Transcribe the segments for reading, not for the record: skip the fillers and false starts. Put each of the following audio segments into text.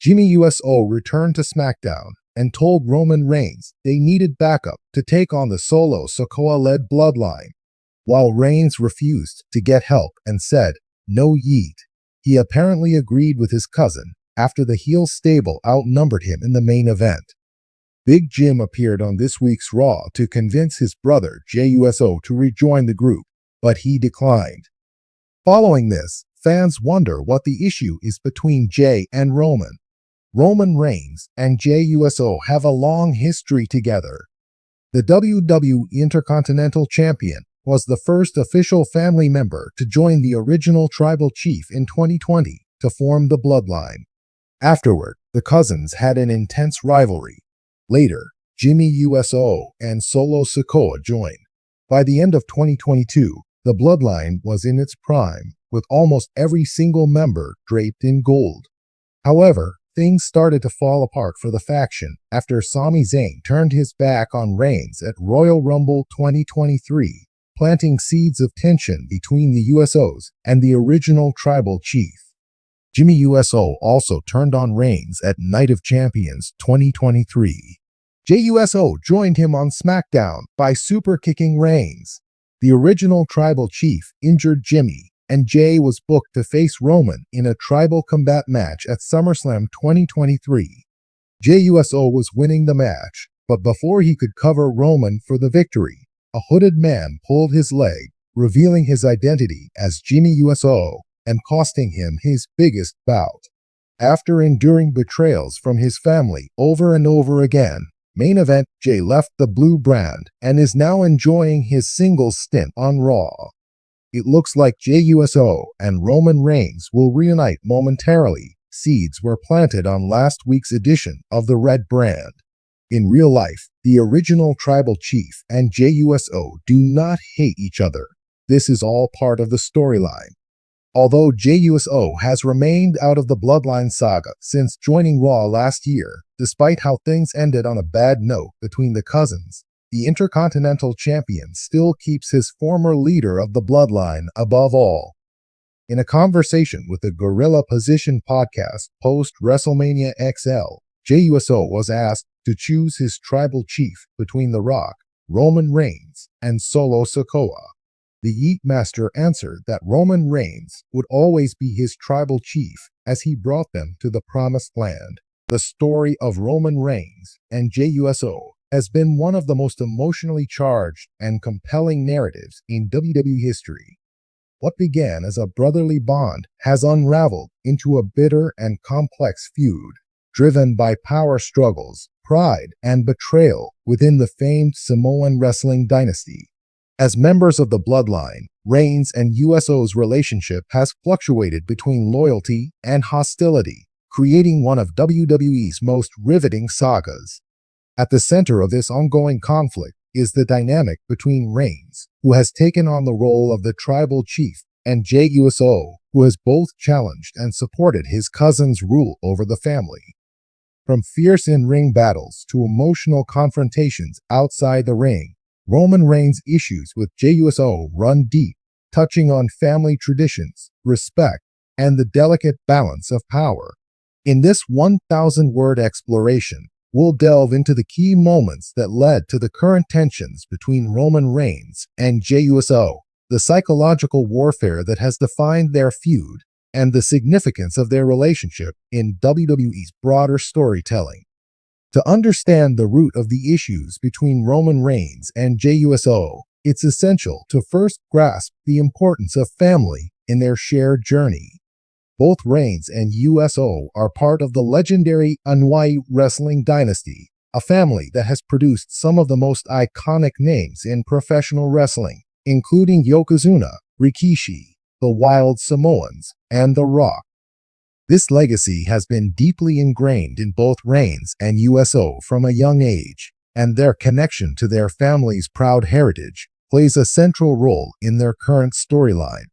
Jimmy USO returned to SmackDown and told Roman Reigns they needed backup to take on the Solo Sikoa-led Bloodline. While Reigns refused to get help and said, "No yeet," he apparently agreed with his cousin after the heel stable outnumbered him in the main event. Big Jim appeared on this week's Raw to convince his brother Jey Uso to rejoin the group, but he declined. Following this, fans wonder what the issue is between Jey and Roman. Roman Reigns and Jey Uso have a long history together. The WWE Intercontinental Champion was the first official family member to join the original tribal chief in 2020 to form the Bloodline. Afterward, the cousins had an intense rivalry. Later, Jimmy USO and Solo Sikoa joined. By the end of 2022, the Bloodline was in its prime, with almost every single member draped in gold. However, things started to fall apart for the faction after Sami Zayn turned his back on Reigns at Royal Rumble 2023, planting seeds of tension between the USOs and the original tribal chief. Jimmy USO also turned on Reigns at Night of Champions 2023. Jey Uso joined him on SmackDown by super-kicking Reigns. The original tribal chief injured Jimmy, and Jey was booked to face Roman in a tribal combat match at SummerSlam 2023. Jey Uso was winning the match, but before he could cover Roman for the victory, a hooded man pulled his leg, revealing his identity as Jimmy Uso and costing him his biggest bout. After enduring betrayals from his family over and over again, Main Event Jey left the blue brand and is now enjoying his singles stint on Raw. It looks like Jey Uso and Roman Reigns will reunite momentarily. Seeds were planted on last week's edition of the Red brand. In real life, the original tribal chief and Jey Uso do not hate each other. This is all part of the storyline. Although Jey Uso has remained out of the Bloodline saga since joining Raw last year, despite how things ended on a bad note between the cousins, the Intercontinental Champion still keeps his former leader of the Bloodline above all. In a conversation with the Gorilla Position podcast post-WrestleMania XL, Jey Uso was asked to choose his tribal chief between The Rock, Roman Reigns, and Solo Sikoa. The Yeet Master answered that Roman Reigns would always be his tribal chief as he brought them to the Promised Land. The story of Roman Reigns and Jey Uso has been one of the most emotionally charged and compelling narratives in WWE history. What began as a brotherly bond has unraveled into a bitter and complex feud, driven by power struggles, pride, and betrayal within the famed Samoan wrestling dynasty. As members of the Bloodline, Reigns and Uso's relationship has fluctuated between loyalty and hostility, creating one of WWE's most riveting sagas. At the center of this ongoing conflict is the dynamic between Reigns, who has taken on the role of the tribal chief, and Jey Uso, who has both challenged and supported his cousin's rule over the family. From fierce in-ring battles to emotional confrontations outside the ring, Roman Reigns' issues with Jey Uso run deep, touching on family traditions, respect, and the delicate balance of power. In this 1,000-word exploration, we'll delve into the key moments that led to the current tensions between Roman Reigns and Jey Uso, the psychological warfare that has defined their feud, and the significance of their relationship in WWE's broader storytelling. To understand the root of the issues between Roman Reigns and Jey Uso, it's essential to first grasp the importance of family in their shared journey. Both Reigns and Uso are part of the legendary Wwe wrestling dynasty, a family that has produced some of the most iconic names in professional wrestling, including Yokozuna, Rikishi, the Wild Samoans, and The Rock. This legacy has been deeply ingrained in both Reigns and Uso from a young age, and their connection to their family's proud heritage plays a central role in their current storyline.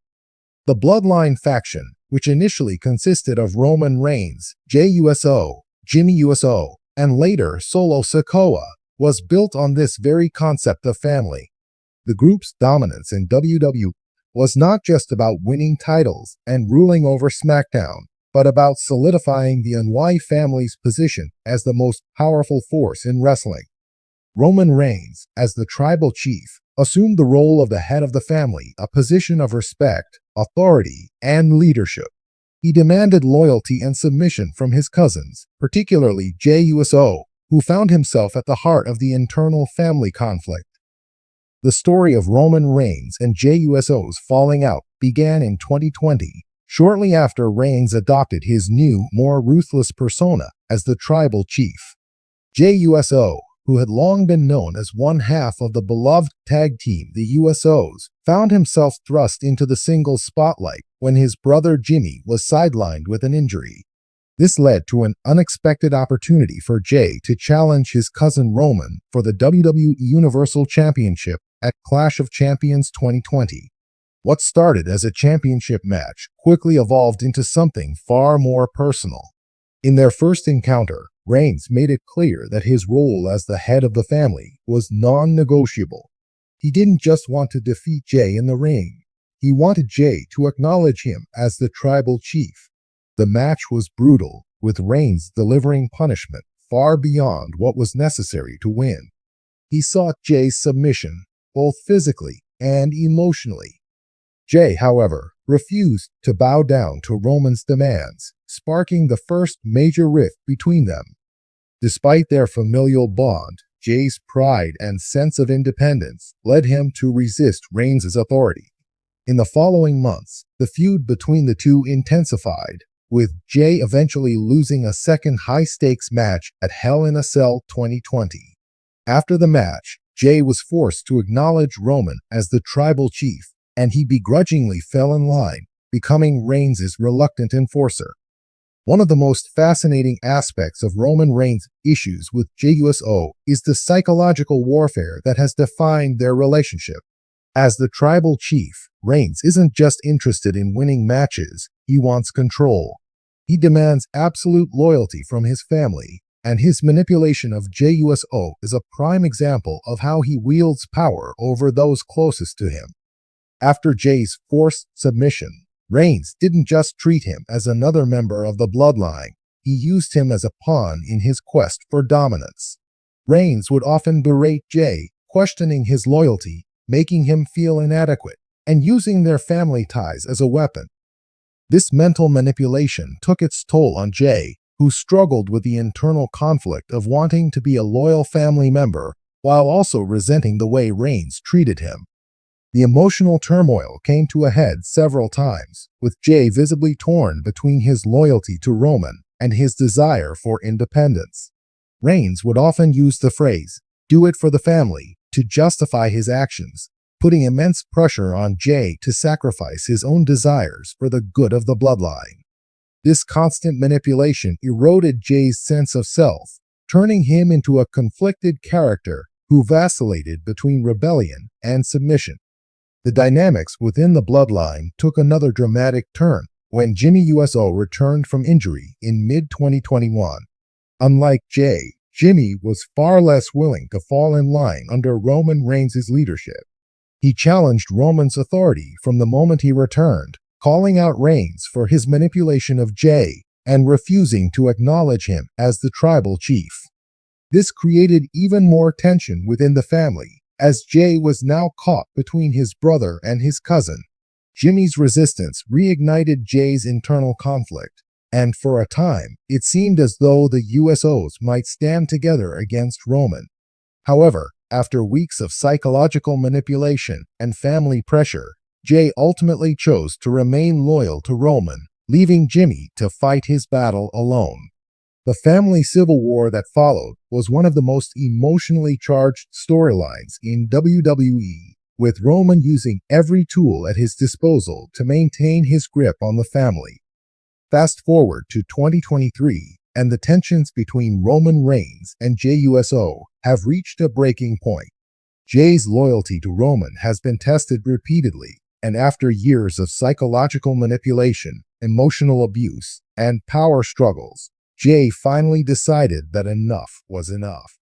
The Bloodline faction, which initially consisted of Roman Reigns, Jey Uso, Jimmy Uso, and later Solo Sikoa, was built on this very concept of family. The group's dominance in WWE was not just about winning titles and ruling over SmackDown, but about solidifying the Wwe family's position as the most powerful force in wrestling. Roman Reigns, as the tribal chief, assumed the role of the head of the family, a position of respect, authority, and leadership. He demanded loyalty and submission from his cousins, particularly Jey Uso, who found himself at the heart of the internal family conflict. The story of Roman Reigns and Jey Uso's falling out began in 2020, shortly after Reigns adopted his new, more ruthless persona as the tribal chief. Jey Uso, who had long been known as one half of the beloved tag team the Usos, found himself thrust into the singles spotlight when his brother Jimmy was sidelined with an injury. This led to an unexpected opportunity for Jey to challenge his cousin Roman for the WWE Universal Championship at Clash of Champions 2020. What started as a championship match quickly evolved into something far more personal. In their first encounter, Reigns made it clear that his role as the head of the family was non-negotiable. He didn't just want to defeat Jey in the ring. He wanted Jey to acknowledge him as the tribal chief. The match was brutal, with Reigns delivering punishment far beyond what was necessary to win. He sought Jey's submission, both physically and emotionally. Jey, however, refused to bow down to Roman's demands, sparking the first major rift between them. Despite their familial bond, Jey's pride and sense of independence led him to resist Reigns' authority. In the following months, the feud between the two intensified, with Jey eventually losing a second high-stakes match at Hell in a Cell 2020. After the match, Jey was forced to acknowledge Roman as the tribal chief, and he begrudgingly fell in line, becoming Reigns' reluctant enforcer. One of the most fascinating aspects of Roman Reigns' issues with Jey Uso is the psychological warfare that has defined their relationship. As the tribal chief, Reigns isn't just interested in winning matches, he wants control. He demands absolute loyalty from his family, and his manipulation of Jey Uso is a prime example of how he wields power over those closest to him. After Jey's forced submission, Reigns didn't just treat him as another member of the Bloodline, he used him as a pawn in his quest for dominance. Reigns would often berate Jey, questioning his loyalty, making him feel inadequate, and using their family ties as a weapon. This mental manipulation took its toll on Jey, who struggled with the internal conflict of wanting to be a loyal family member while also resenting the way Reigns treated him. The emotional turmoil came to a head several times, with Jey visibly torn between his loyalty to Roman and his desire for independence. Reigns would often use the phrase, "do it for the family," to justify his actions, putting immense pressure on Jey to sacrifice his own desires for the good of the Bloodline. This constant manipulation eroded Jey's sense of self, turning him into a conflicted character who vacillated between rebellion and submission. The dynamics within the Bloodline took another dramatic turn when Jimmy Uso returned from injury in mid-2021. Unlike Jey, Jimmy was far less willing to fall in line under Roman Reigns' leadership. He challenged Roman's authority from the moment he returned, calling out Reigns for his manipulation of Jey and refusing to acknowledge him as the tribal chief. This created even more tension within the family, as Jey was now caught between his brother and his cousin. Jimmy's resistance reignited Jey's internal conflict, and for a time, it seemed as though the Usos might stand together against Roman. However, after weeks of psychological manipulation and family pressure, Jey ultimately chose to remain loyal to Roman, leaving Jimmy to fight his battle alone. The family civil war that followed was one of the most emotionally charged storylines in WWE, with Roman using every tool at his disposal to maintain his grip on the family. Fast forward to 2023, and the tensions between Roman Reigns and Jey Uso have reached a breaking point. Jey's loyalty to Roman has been tested repeatedly, and after years of psychological manipulation, emotional abuse, and power struggles, Jey finally decided that enough was enough.